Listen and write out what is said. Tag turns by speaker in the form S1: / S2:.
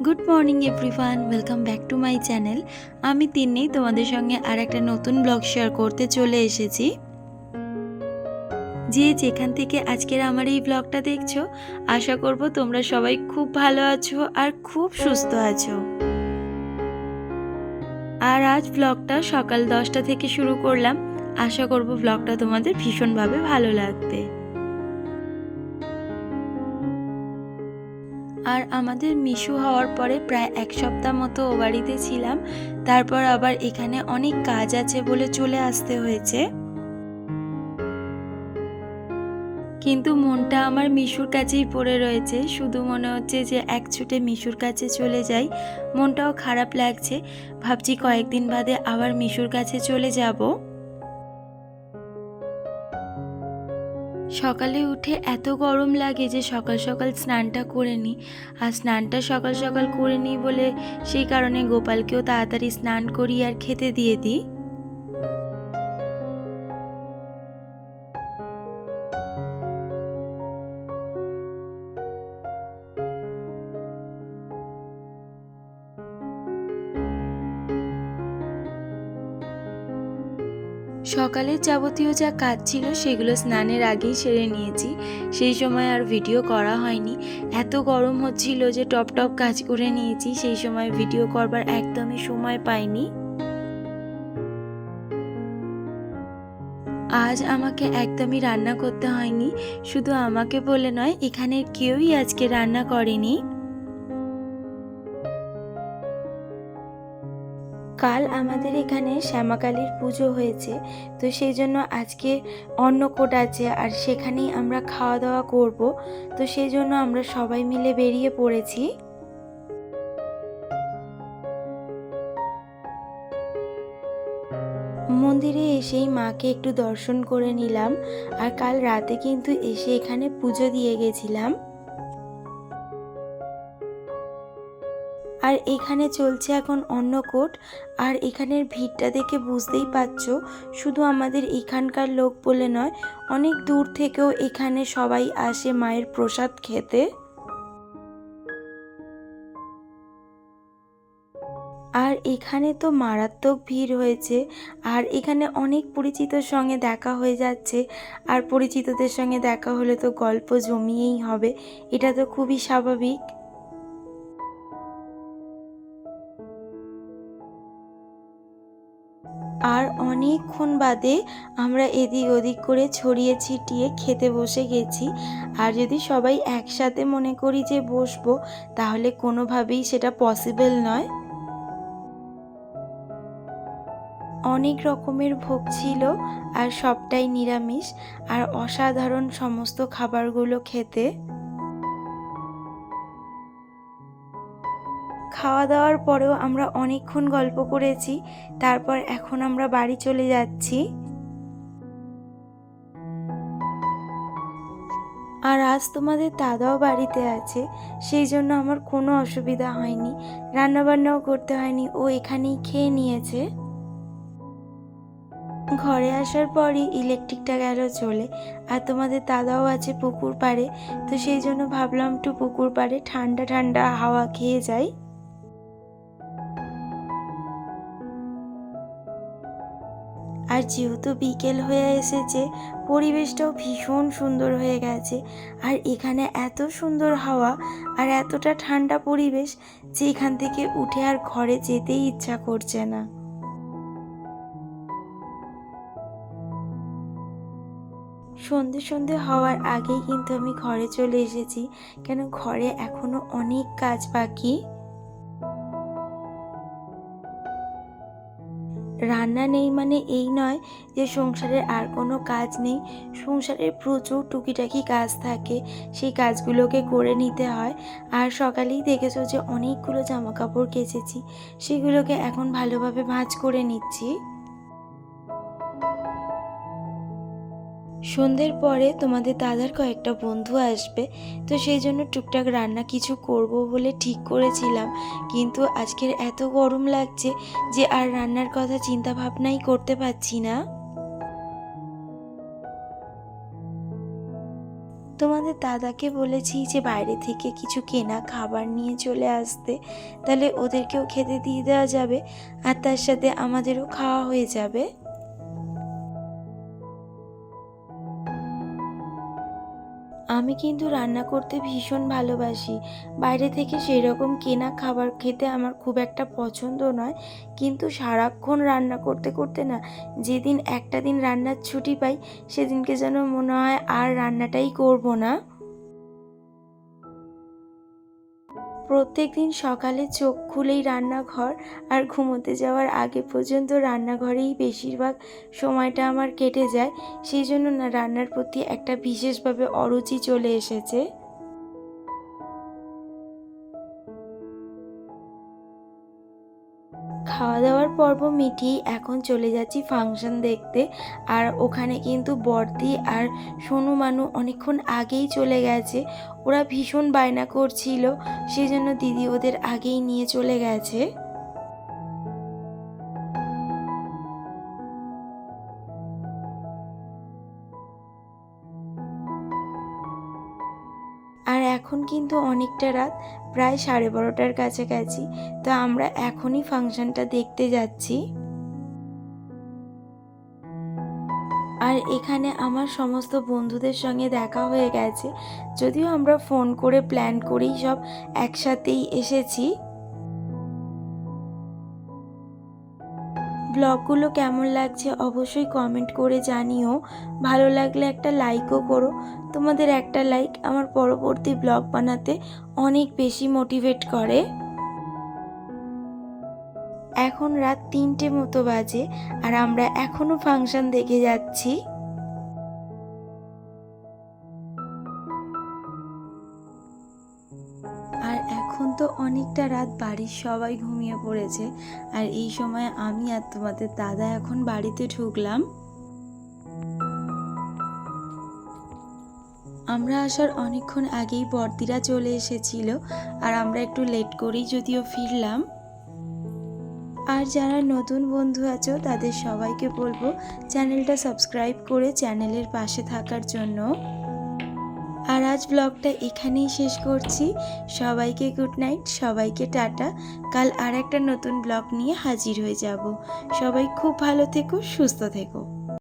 S1: Good morning everyone, welcome back to my channel. আমি তিন্নি তোমাদের সঙ্গে আর একটা নতুন ব্লগ শেয়ার করতে চলে এসেছি। যে যেখান থেকে আজকের আমার এই ব্লগটা দেখছো, আশা করব তোমরা সবাই খুব ভালো আছো আর খুব সুস্থ আছো। আর আজ ব্লগটা সকাল 10টা থেকে শুরু করলাম। আশা করব ব্লগটা তোমাদের ভীষণভাবে ভালো লাগবে। আর আমাদের মিশু হওয়ার পরে প্রায় এক সপ্তাহ মতো ও বাড়িতে ছিলাম। তারপর আবার এখানে অনেক কাজ আছে বলে চলে আসতে হয়েছে। কিন্তু মনটা আমার মিশুর কাছেই পড়ে রয়েছে। শুধু মনে হচ্ছে যে এক ছুটে মিশুর কাছে চলে যাই। মনটাও খারাপ লাগছে, ভাবছি কয়েকদিন বাদে আবার মিশুর কাছে চলে যাব। সকালে উঠে এত গরম লাগে যে সকাল সকাল স্নানটা করে নিই। আর স্নানটা সকাল সকাল করে নিই বলে সেই কারণে গোপালকেও তাড়াতাড়ি স্নান করি আর খেতে দিয়ে দিই। সকালের যাবতীয় যা কাজ ছিল সেগুলো স্নানের আগেই সেরে নিয়েছি। সেই সময় আর ভিডিও করা হয়নি, এত গরম হচ্ছিল যে টপ টপ কাজ করে নিয়েছি। সেই সময় ভিডিও করবার একদমই সময় পাইনি। আজ আমাকে একদমই রান্না করতে হয়নি, শুধু আমাকে বলে নয়, এখানের কেউই আজকে রান্না করেনি। কাল আমাদের এখানে শ্যামাকালীর পুজো হয়েছে, তো সেই জন্য আজকে অন্নকূট আছে আর সেখানেই আমরা খাওয়া দাওয়া করব। তো সেই জন্য আমরা সবাই মিলে বেরিয়ে পড়েছি। মন্দিরে এসেই মাকে একটু দর্শন করে নিলাম। আর কাল রাতে কিন্তু এসে এখানে পুজো দিয়ে গেছিলাম। আর এখানে চলছে এখন অন্নকূট। আর এখানের ভিড়টা দেখে বুঝতেই পারছো, শুধু আমাদের এখানকার লোক বলে নয়, অনেক দূর থেকেও এখানে সবাই আসে মায়ের প্রসাদ খেতে। আর এখানে তো মারাত্মক ভিড় হয়েছে। আর এখানে অনেক পরিচিতর সঙ্গে দেখা হয়ে যাচ্ছে। আর পরিচিতদের সঙ্গে দেখা হলে তো গল্প জমিয়েই হবে, এটা তো খুবই স্বাভাবিক। আর অনেকক্ষণ বাদে আমরা এদিক ওদিক করে ছড়িয়ে ছিটিয়ে খেতে বসে গেছি। আর যদি সবাই একসাথে মনে করি যে বসবো, তাহলে কোনোভাবেই সেটা পসিবল নয়। অনেক রকমের ভোগ ছিল আর সবটাই নিরামিষ। আর অসাধারণ সমস্ত খাবারগুলো খেতে। খাওয়া দাওয়ার পরেও আমরা অনেকক্ষণ গল্প করেছি। তারপর এখন আমরা বাড়ি চলে যাচ্ছি। আর আজ তোমাদের দাদাও বাড়িতে আছে, সেই জন্য আমার কোনো অসুবিধা হয়নি, রান্নাবান্নাও করতে হয়নি, ও এখানেই খেয়ে নিয়েছে। ঘরে আসার পরই ইলেকট্রিকটা গেল চলে। আর তোমাদের দাদাও আছে পুকুর পাড়ে, তো সেই জন্য ভাবলাম একটু পুকুর পাড়ে ঠান্ডা ঠান্ডা হাওয়া খেয়ে যাই। আর যেহেতু বিকেল হয়ে এসেছে, পরিবেশটাও ভীষণ সুন্দর হয়ে গেছে। আর এখানে এত সুন্দর হাওয়া আর এতটা ঠান্ডা পরিবেশ যে এখান থেকে উঠে আর ঘরে যেতেই ইচ্ছা করছে না। সন্ধে সন্ধে হওয়ার আগেই কিন্তু আমি ঘরে চলে এসেছি, কেন ঘরে এখনো অনেক কাজ বাকি। রান্না নেই মানে এই নয় যে সংসারের আর কোনো কাজ নেই। সংসারের প্রচুর টুকিটাকি কাজ থাকে, সেই কাজগুলোকে করে নিতে হয়। আর সকালেই দেখেছো যে অনেকগুলো জামা কাপড় কেচেছি, সেগুলোকে এখন ভালোভাবে ভাঁজ করে নিচ্ছি। সন্ধ্যের পরে তোমাদের দাদার কয়েকটা বন্ধু আসবে, তো সেই জন্য টুকটাক রান্না কিছু করব বলে ঠিক করেছিলাম। কিন্তু আজকের এত গরম লাগছে যে আর রান্নার কথা চিন্তা ভাবনাই করতে পারছি না। তোমাদের দাদাকে বলেছি যে বাইরে থেকে কিছু কেনা খাবার নিয়ে চলে আসতে, তাহলে ওদেরকেও খেতে দিয়ে দেওয়া যাবে আর তার সাথে আমাদেরও খাওয়া হয়ে যাবে। আমি কিন্তু রান্না করতে ভীষণ ভালোবাসি। বাইরে থেকে সেরকম কেনা খাবার খেতে আমার খুব একটা পছন্দ নয়, কিন্তু সারাক্ষণ রান্না করতে করতে না, যেদিন একটা দিন রান্নার ছুটি পাই সেদিনকে যেন মনে হয় আর রান্নাটাই করব না। প্রত্যেকদিন সকালে চোখ খুলেই রান্নাঘর, আর ঘুমোতে যাওয়ার আগে পর্যন্ত রান্নাঘরেই বেশিরভাগ সময়টা আমার কেটে যায়। সেই জন্য না রান্নার প্রতি একটা বিশেষভাবে অরুচি চলে এসেছে। খাওয়া দাওয়ার পর্ব মিটিয়ে এখন চলে যাচ্ছি ফাংশন দেখতে। আর ওখানে কিন্তু বড়দি আর সোনু মানু অনেকক্ষণ আগেই চলে গেছে। ওরা ভীষণ বায়না করছিল, সেই জন্য দিদি ওদের আগেই নিয়ে চলে গেছে। আর এখন কিন্তু অনেকটা রাত, প্রায় 12:30টার কাছাকাছি। তো আমরা এখনই ফাংশনটা দেখতে যাচ্ছি। আর এখানে আমার সমস্ত বন্ধুদের সঙ্গে দেখা হয়ে গেছে, যদিও আমরা ফোন করে প্ল্যান করেই সব একসাথেই এসেছি। ব্লগগুলো কেমন লাগছে অবশ্যই কমেন্ট করে জানিও। ভালো লাগলে একটা লাইকও করো। তোমাদের একটা লাইক আমার পরবর্তী ব্লগ বানাতে অনেক বেশি মোটিভেট করে। এখন রাত 3টে মতো বাজে, আর আমরা এখনো ফাংশন দেখে যাচ্ছি। আর এখন তো অনেকটা রাত, বাড়ির সবাই ঘুমিয়ে পড়েছে। আর এই সময় আমি আর তোমাদের দাদা এখন বাড়িতে ঢুকলাম। আমরা আসার অনেকক্ষণ আগেই বড়দিরা চলে এসেছিল, আর আমরা একটু লেট করেই যদিও ফিরলাম। আর যারা নতুন বন্ধু আছো তাদের সবাইকে বলবো চ্যানেলটা সাবস্ক্রাইব করে চ্যানেলের পাশে থাকার জন্য। আর আজ ব্লগটা এখানেই শেষ করছি। সবাইকে গুড নাইট, সবাইকে টাটা। কাল আর একটা নতুন ব্লগ নিয়ে হাজির হয়ে যাব। সবাই খুব ভালো থেকো, সুস্থ থেকো।